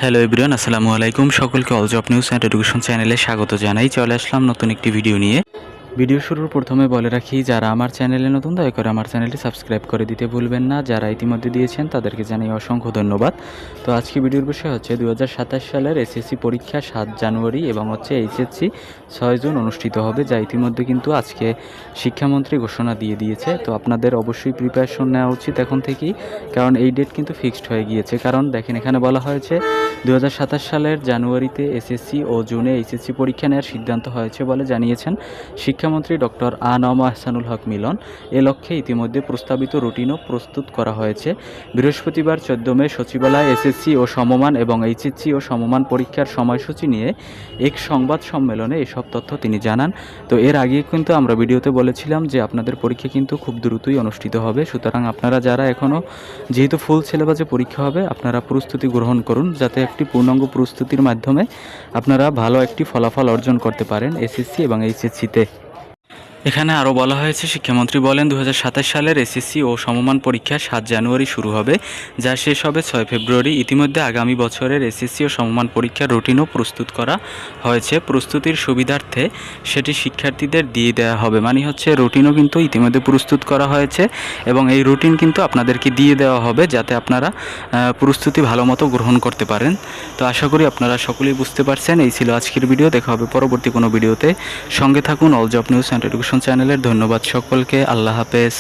Hello everyone, আসসালামু আলাইকুম। সকলকে all job news and education চ্যানেলে স্বাগত জানাই। চলে আসলাম নতুন একটি ভিডিও নিয়ে। ভিডিও শুরুর প্রথমে বলে রাখি, যারা আমার চ্যানেলে নতুন দয়া করে আমার চ্যানেলটি সাবস্ক্রাইব করে দিতে ভুলবেন না। যারা ইতিমধ্যে দিয়েছেন তাদেরকে জানাই অসংখ্য ধন্যবাদ। তো আজকে ভিডিওর বিষয় হচ্ছে 2027 সালের এসএসসি পরীক্ষা 7 জানুয়ারি এবং এইচএসসি 6 জুন অনুষ্ঠিত হবে, যা ইতিমধ্যে কিন্তু আজকে শিক্ষামন্ত্রী ঘোষণা দিয়ে দিয়েছে। তো আপনাদের অবশ্যই প্রিপারেশন নেওয়া উচিত এখন থেকেই, কারণ এই ডেট কিন্তু ফিক্সড হয়ে গিয়েছে। কারণ দেখেন, এখানে বলা হয়েছে 2027 সালের জানুয়ারিতে এসএসসি ও জুনে এইচএসসি পরীক্ষা নেওয়ার সিদ্ধান্ত হয়েছে বলে জানিয়েছেন শিক্ষামন্ত্রী ডক্টর আ.ন.ম আহসানুল হক মিলন। এ লক্ষ্যে ইতিমধ্যে প্রস্তাবিত রুটিনও প্রস্তুত করা হয়েছে। বৃহস্পতিবার 14 মে সচিবালয়ে এসএসসি ও সমমান এবং এইচএসসি ও সমমান পরীক্ষার সময়সূচি নিয়ে এক সংবাদ সম্মেলনে এসব তথ্য তিনি জানান। তো এর আগে কিন্তু আমরা ভিডিওতে বলেছিলাম যে আপনাদের পরীক্ষা কিন্তু খুব দ্রুতই অনুষ্ঠিত হবে। সুতরাং আপনারা যারা এখনও, যেহেতু ফুল সিলেবাসে পরীক্ষা হবে, আপনারা প্রস্তুতি গ্রহণ করুন, যাতে একটি পূর্ণাঙ্গ প্রস্তুতির মাধ্যমে আপনারা ভালো একটি ফলাফল অর্জন করতে পারেন এসএসসি এবং এইচএসসিতে। এখানে আরও বলা হয়েছে, শিক্ষামন্ত্রী বলেন 2027 সালের এসএসসি ও সমমান পরীক্ষা 7 জানুয়ারি শুরু হবে, যা শেষ হবে 6 ফেব্রুয়ারি। ইতিমধ্যে আগামী বছরের এসএসসি ও সমমান পরীক্ষার রুটিনও প্রস্তুত করা হয়েছে। প্রস্তুতির সুবিধার্থে সেটি শিক্ষার্থীদের দিয়ে দেওয়া হবে, মানে হচ্ছে রুটিনও কিন্তু ইতিমধ্যে প্রস্তুত করা হয়েছে এবং এই রুটিন কিন্তু আপনাদেরকে দিয়ে দেওয়া হবে, যাতে আপনারা প্রস্তুতি ভালো মতো গ্রহণ করতে পারেন। তো আশা করি আপনারা সকলেই বুঝতে পারছেন। এই ছিল আজকের ভিডিও। দেখা হবে পরবর্তী কোনো ভিডিওতে। সঙ্গে থাকুন all job news and education চ্যানেলের। ধন্যবাদ সকলকে। আল্লাহ হাফেজ।